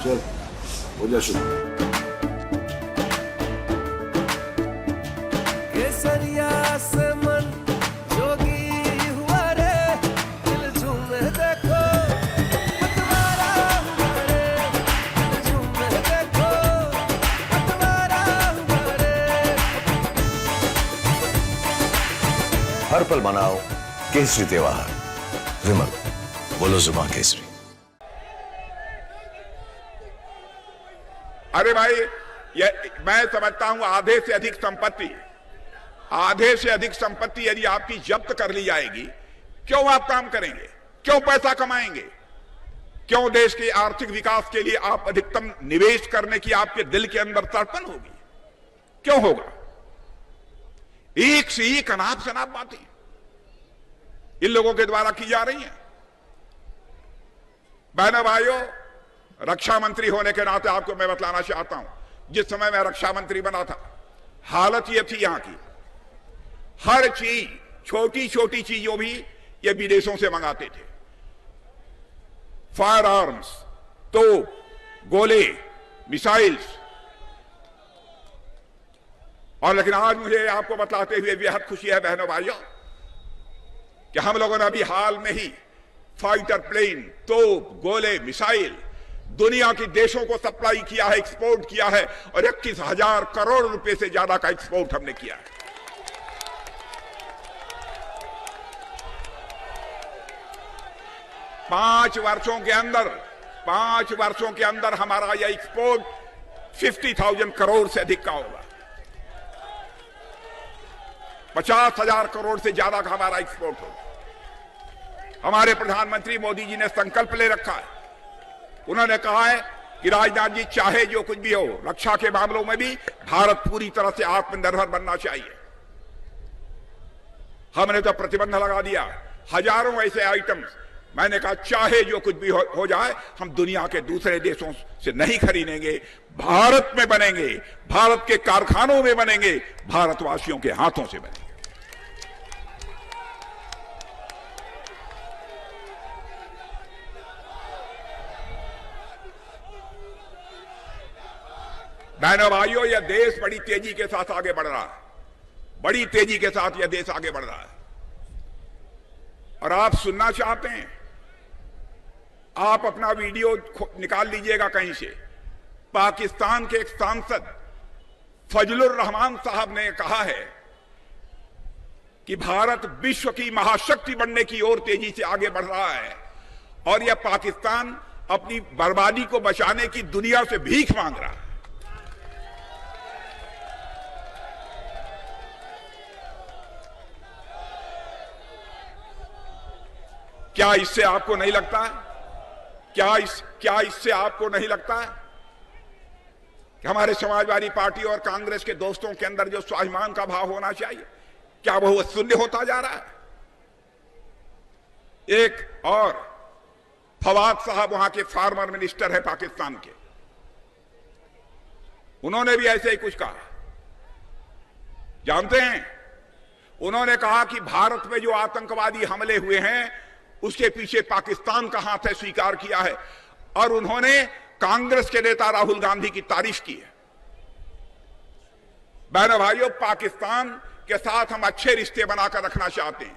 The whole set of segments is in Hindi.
चल हो जा शुरू। केसरिया से मन जोगी हुआ रे, दिल झूमे देखो पतवारा हुआ रे, दिल झूमे देखो पतवारा हुआ रे। हर पल मनाओ केसरी त्योहार। विमल, बोलो जुबान केसरी। अरे भाई, मैं समझता हूं आधे से अधिक संपत्ति यदि आपकी जब्त कर ली जाएगी, क्यों आप काम करेंगे? क्यों पैसा कमाएंगे? क्यों देश के आर्थिक विकास के लिए आप अधिकतम निवेश करने की आपके दिल के अंदर तड़पन होगी? क्यों होगा? एक से एक अनाप शनाप बातें इन लोगों के द्वारा की जा रही हैं। बहनों भाइयों, रक्षा मंत्री होने के नाते आपको मैं बतलाना चाहता हूं, जिस समय मैं रक्षा मंत्री बना था, हालत यह थी यहां की, हर चीज, छोटी छोटी चीजों भी ये विदेशों से मंगाते थे। फायर आर्म्स, तोप, गोले, मिसाइल्स। और लेकिन आज मुझे आपको बतलाते हुए बेहद खुशी है बहनों भाइयों कि हम लोगों ने अभी हाल में ही फाइटर प्लेन, तोप, गोले, मिसाइल दुनिया के देशों को सप्लाई किया है, एक्सपोर्ट किया है, और 21,000 करोड़ रुपए से ज्यादा का एक्सपोर्ट हमने किया है। पांच वर्षों के अंदर हमारा यह एक्सपोर्ट 50,000 करोड़ से अधिक का होगा। 50,000 करोड़ से ज्यादा का हमारा एक्सपोर्ट होगा। हमारे प्रधानमंत्री मोदी जी ने संकल्प ले रखा है, उन्होंने कहा है कि राजनाथ जी, चाहे जो कुछ भी हो, रक्षा के मामलों में भी भारत पूरी तरह से आत्मनिर्भर बनना चाहिए। हमने तो प्रतिबंध लगा दिया, हजारों ऐसे आइटम्स। मैंने कहा चाहे जो कुछ भी हो जाए, हम दुनिया के दूसरे देशों से नहीं खरीदेंगे, भारत में बनेंगे, भारत के कारखानों में बनेंगे, भारतवासियों के हाथों से बनेंगे। बहनों भाइयों, यह देश बड़ी तेजी के साथ आगे बढ़ रहा है, बड़ी तेजी के साथ यह देश आगे बढ़ रहा है। और आप सुनना चाहते हैं, आप अपना वीडियो निकाल लीजिएगा कहीं से। पाकिस्तान के एक सांसद फजलुर रहमान साहब ने कहा है कि भारत विश्व की महाशक्ति बनने की ओर तेजी से आगे बढ़ रहा है, और यह पाकिस्तान अपनी बर्बादी को बचाने की दुनिया से भीख मांग रहा है। क्या इससे आपको नहीं लगता है, क्या इससे आपको नहीं लगता है कि हमारे समाजवादी पार्टी और कांग्रेस के दोस्तों के अंदर जो स्वाभिमान का भाव होना चाहिए, क्या वह शून्य होता जा रहा है? एक और फवाद साहब वहां के फार्मर मिनिस्टर है पाकिस्तान के, उन्होंने भी ऐसे ही कुछ कहा। जानते हैं, उन्होंने कहा कि भारत में जो आतंकवादी हमले हुए हैं उसके पीछे पाकिस्तान का हाथ है, स्वीकार किया है। और उन्होंने कांग्रेस के नेता राहुल गांधी की तारीफ की है। बहनों भाइयों, पाकिस्तान के साथ हम अच्छे रिश्ते बनाकर रखना चाहते हैं,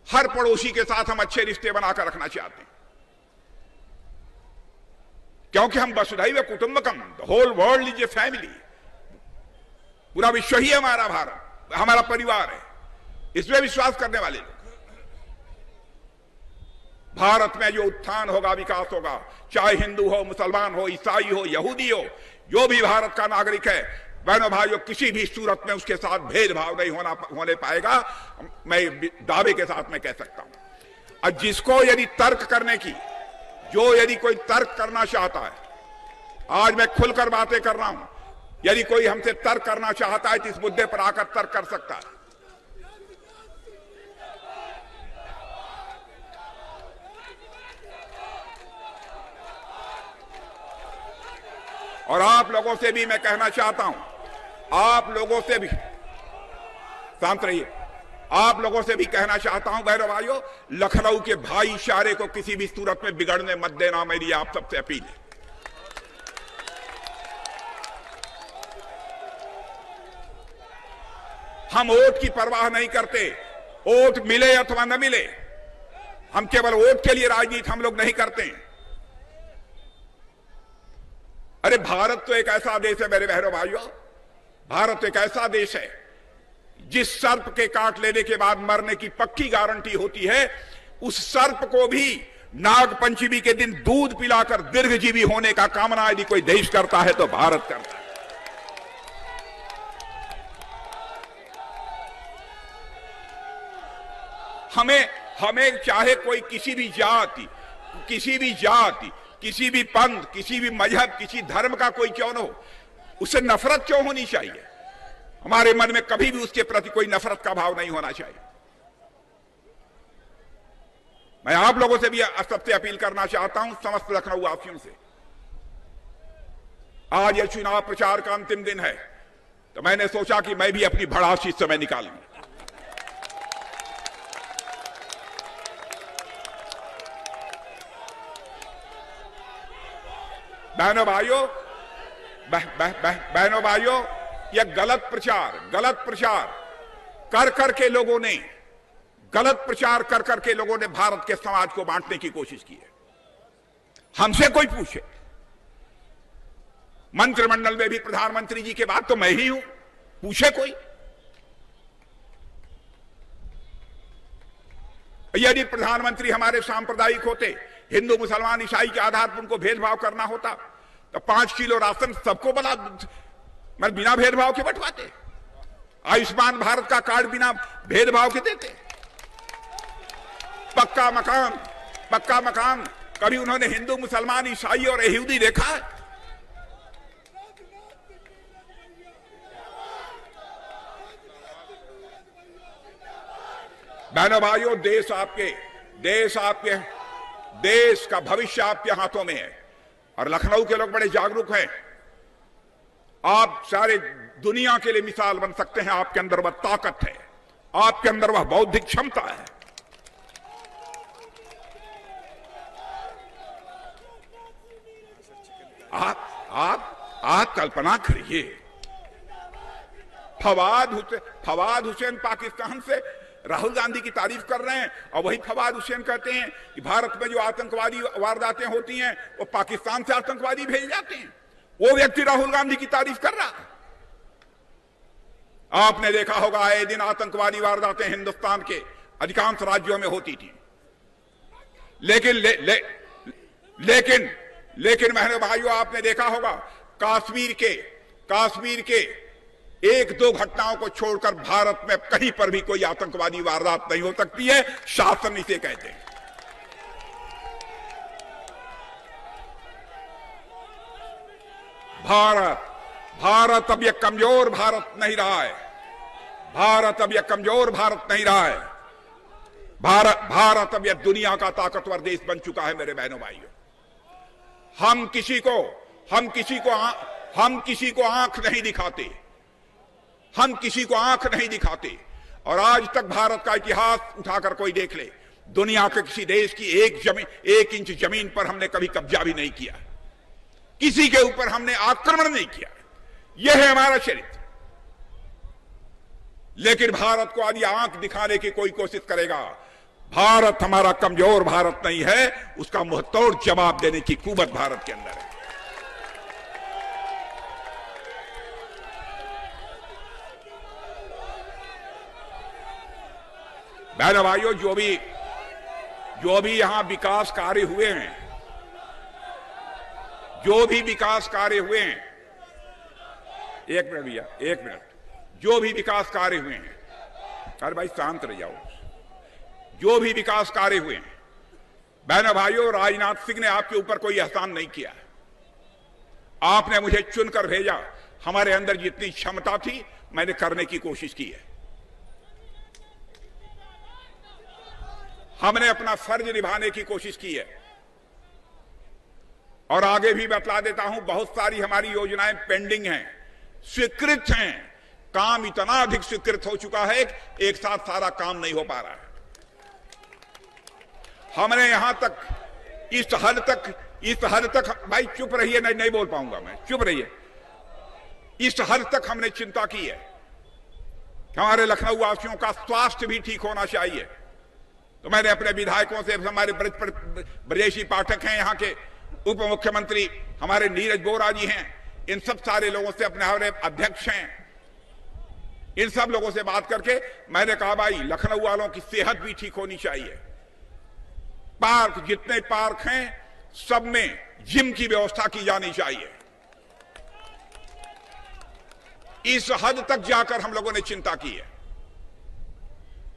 हर पड़ोसी के साथ हम अच्छे रिश्ते बनाकर रखना चाहते हैं, क्योंकि हम वसुधैव कुटुंबकम, the whole world is a family. पूरा विश्व ही हमारा भारत, हमारा परिवार है, इसमें विश्वास करने वाले लोग। भारत में जो उत्थान होगा, विकास होगा, चाहे हिंदू हो, मुसलमान हो, ईसाई हो, यहूदी हो, जो भी भारत का नागरिक है, बहनों भाइयों, किसी भी सूरत में उसके साथ भेदभाव नहीं होने पाएगा। मैं दावे के साथ मैं कह सकता हूं। और जिसको यदि तर्क करने की, यदि कोई तर्क करना चाहता है, आज मैं खुलकर बातें कर रहा हूं, यदि कोई हमसे तर्क करना चाहता है तो इस मुद्दे पर आकर तर्क कर सकता है। और आप लोगों से भी मैं कहना चाहता हूं, आप लोगों से भी, शांत रहिए, आप लोगों से भी कहना चाहता हूं बहनों भाइयों, लखनऊ के भाईचारे को किसी भी सूरत में बिगड़ने मत देना, मेरी आप सबसे अपील है। हम वोट की परवाह नहीं करते, वोट मिले अथवा न मिले, हम केवल वोट के लिए राजनीति हम लोग नहीं करते। अरे भारत तो एक ऐसा देश है मेरे बहनों भाइयों, भारत एक ऐसा देश है जिस सर्प के काट लेने के बाद मरने की पक्की गारंटी होती है, उस सर्प को भी नाग पंचमी के दिन दूध पिलाकर दीर्घजीवी होने का कामना यदि कोई देश करता है तो भारत करता है। हमें चाहे कोई किसी भी जाति, किसी भी पंथ, किसी भी मजहब, किसी धर्म का कोई क्यों न हो, उससे नफरत क्यों होनी चाहिए? हमारे मन में कभी भी उसके प्रति कोई नफरत का भाव नहीं होना चाहिए। मैं आप लोगों से भी सबसे अपील करना चाहता हूं, समस्त लखनऊ वासियों से, आज यह चुनाव प्रचार का अंतिम दिन है, तो मैंने सोचा कि मैं भी अपनी भड़ास इस समय निकालूं। बहनों भाइयों, यह गलत प्रचार कर करके लोगों ने भारत के समाज को बांटने की कोशिश की है। हमसे कोई पूछे, मंत्रिमंडल में भी प्रधानमंत्री जी के बाद तो मैं ही हूं, पूछे कोई? यदि प्रधानमंत्री हमारे सांप्रदायिक होते, हिंदू मुसलमान ईसाई के आधार पर उनको भेदभाव करना होता, तो 5 किलो राशन सबको बिना भेदभाव के बंटवाते, आयुष्मान भारत का कार्ड बिना भेदभाव के देते, पक्का मकान कभी उन्होंने हिंदू मुसलमान ईसाई और यहूदी देखा है? बहनों भाइयों, देश का भविष्य आपके हाथों में है और लखनऊ के लोग बड़े जागरूक हैं। आप सारे दुनिया के लिए मिसाल बन सकते हैं। आपके अंदर वह ताकत है, आपके अंदर वह बौद्धिक क्षमता है। आप कल्पना करिए, फवाद हुसैन पाकिस्तान से राहुल गांधी की तारीफ कर रहे हैं और वही फवाद हुसैन कहते हैं कि भारत में जो आतंकवादी वारदातें होती हैं वो पाकिस्तान से आतंकवादी भेज जाते हैं। वो व्यक्ति राहुल गांधी की तारीफ कर रहा है। आपने देखा होगा आए दिन आतंकवादी वारदातें हिंदुस्तान के अधिकांश राज्यों में होती थी, लेकिन बहनों भाइयों, आपने देखा होगा कश्मीर के 1-2 घटनाओं को छोड़कर भारत में कहीं पर भी कोई आतंकवादी वारदात नहीं हो सकती है। शासन इसे कहते हैं। भारत अब यह कमजोर भारत नहीं रहा है। भारत अब यह दुनिया का ताकतवर देश बन चुका है। मेरे बहनों भाइयों, हम किसी को आंख नहीं दिखाते। और आज तक भारत का इतिहास उठाकर कोई देख ले, दुनिया के किसी देश की 1 इंच जमीन पर हमने कभी कब्जा भी नहीं किया, किसी के ऊपर हमने आक्रमण नहीं किया। यह है हमारा चरित्र। लेकिन भारत को यदि आंख दिखाने की कोई कोशिश करेगा, भारत हमारा कमजोर भारत नहीं है, उसका मुंहतोड़ जवाब देने की कुवत भारत के अंदर है। बहनों भाइयों, जो भी यहां विकास कार्य हुए हैं, एक मिनट भैया, जो भी विकास कार्य हुए हैं, अरे भाई शांत रह जाओ। जो भी विकास कार्य हुए हैं, बहनों भाइयों, राजनाथ सिंह ने आपके ऊपर कोई एहसान नहीं किया। आपने मुझे चुनकर भेजा, हमारे अंदर जितनी क्षमता थी मैंने करने की कोशिश की है। हमने अपना फर्ज निभाने की कोशिश की है। और आगे भी बतला देता हूं, बहुत सारी हमारी योजनाएं पेंडिंग हैं, स्वीकृत हैं, काम इतना अधिक स्वीकृत हो चुका है कि एक साथ सारा काम नहीं हो पा रहा है। हमने यहां तक इस हद तक भाई चुप रहिए, नहीं बोल पाऊंगा मैं, चुप रहिए। इस हद तक हमने चिंता की है कि हमारे लखनऊ वासियों का स्वास्थ्य भी ठीक होना चाहिए। तो मैंने अपने विधायकों से, हमारे ब्रजेशी पाठक हैं यहाँ के, उप मुख्यमंत्री हमारे नीरज बोरा जी हैं, इन सब सारे लोगों से, अपने हमारे अध्यक्ष हैं, इन सब लोगों से बात करके मैंने कहा भाई लखनऊ वालों की सेहत भी ठीक होनी चाहिए। पार्क, जितने पार्क हैं सब में जिम की व्यवस्था की जानी चाहिए। इस हद तक जाकर हम लोगों ने चिंता की है।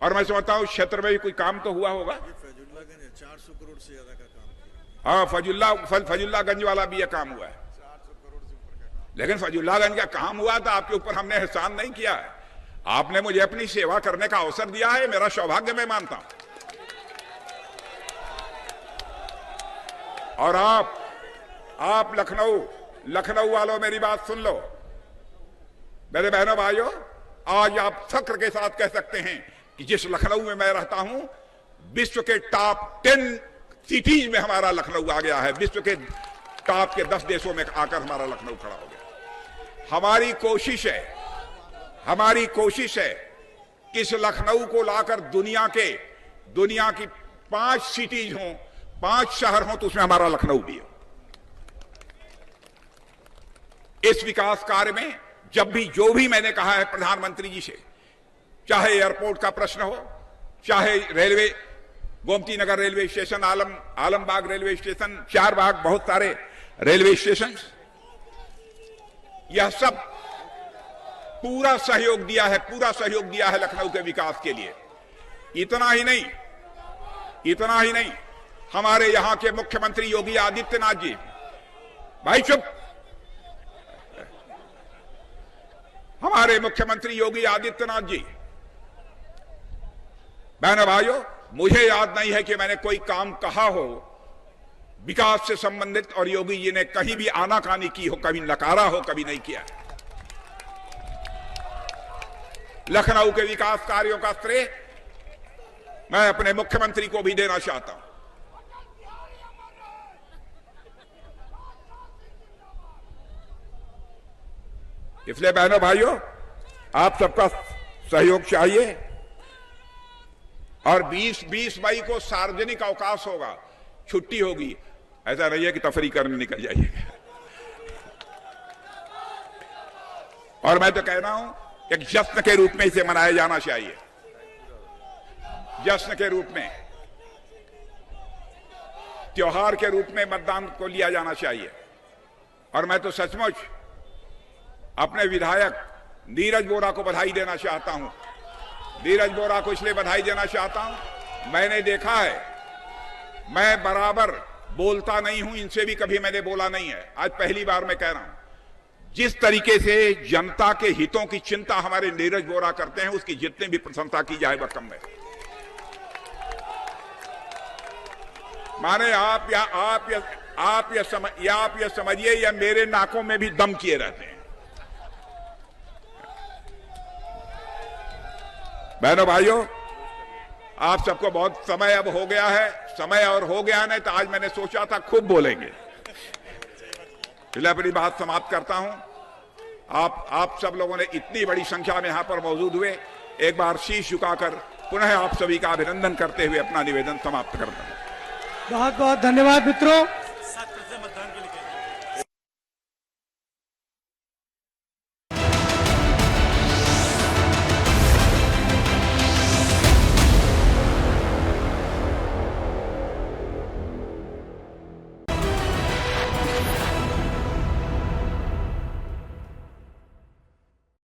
और मैं समझता हूं क्षेत्र में भी कोई काम तो हुआ होगा। 400 करोड़ से ज्यादा का काम किया। हाँ, फजुल्लागंज वाला भी यह काम हुआ है। 400 करोड़ से ऊपर का काम। लेकिन फजुल्लागंज का काम हुआ था, आपके ऊपर हमने एहसान नहीं किया है। आपने मुझे अपनी सेवा करने का अवसर दिया है, मेरा सौभाग्य मैं मानता हूं। और आप लखनऊ वालों मेरी बात सुन लो। मेरे बहनों भाइयों, आज आप फक्र के साथ कह सकते हैं कि जिस लखनऊ में मैं रहता हूं, विश्व के टॉप 10 सिटीज में हमारा लखनऊ आ गया है। विश्व के टॉप के 10 देशों में आकर हमारा लखनऊ खड़ा हो गया। हमारी कोशिश है कि इस लखनऊ को लाकर दुनिया की 5 सिटीज हों, 5 शहर हों, तो उसमें हमारा लखनऊ भी हो। इस विकास कार्य में जब भी जो भी मैंने कहा है प्रधानमंत्री जी से, चाहे एयरपोर्ट का प्रश्न हो, चाहे railway, Gomti Nagar railway station, Alambagh railway station, Charbagh, बहुत सारे रेलवे स्टेशन, यह सब पूरा सहयोग दिया है लखनऊ के विकास के लिए। इतना ही नहीं, हमारे यहां के मुख्यमंत्री योगी आदित्यनाथ जी, भाई चुप, हमारे मुख्यमंत्री योगी आदित्यनाथ जी, बहनों भाइयों, मुझे याद नहीं है कि मैंने कोई काम कहा हो विकास से संबंधित और योगी जी ने कहीं भी आनाकानी की हो, कभी नकारा हो, कभी नहीं किया। लखनऊ के विकास कार्यों का श्रेय मैं अपने मुख्यमंत्री को भी देना चाहता हूं। इसलिए बहनों भाइयों, आप सबका सहयोग चाहिए। और 20 मई को सार्वजनिक अवकाश होगा, छुट्टी होगी। ऐसा नहीं है कि तफरी करने निकल जाइए। और मैं तो कह रहा हूं एक जश्न के रूप में इसे मनाया जाना चाहिए, जश्न के रूप में, त्योहार के रूप में मतदान को लिया जाना चाहिए। और मैं तो सचमुच अपने विधायक नीरज बोरा को बधाई देना चाहता हूं। नीरज बोरा को इसलिए बधाई देना चाहता हूं, मैंने देखा है, मैं बराबर बोलता नहीं हूं, इनसे भी कभी मैंने बोला नहीं है, आज पहली बार मैं कह रहा हूं। जिस तरीके से जनता के हितों की चिंता हमारे नीरज बोरा करते हैं, उसकी जितनी भी प्रशंसा की जाए वह कम है। माने आप यह समझिए, यह मेरे नाकों में भी दम किए रहते हैं। बहनों भाइयों, आप सबको बहुत समय अब हो गया है, समय और हो गया नहीं तो आज मैंने सोचा था खूब बोलेंगे, इसलिए अपनी बात समाप्त करता हूं। आप सब लोगों ने इतनी बड़ी संख्या में यहां पर मौजूद हुए, एक बार शीश झुकाकर पुनः आप सभी का अभिनंदन करते हुए अपना निवेदन समाप्त करता हूं। बहुत बहुत धन्यवाद मित्रों।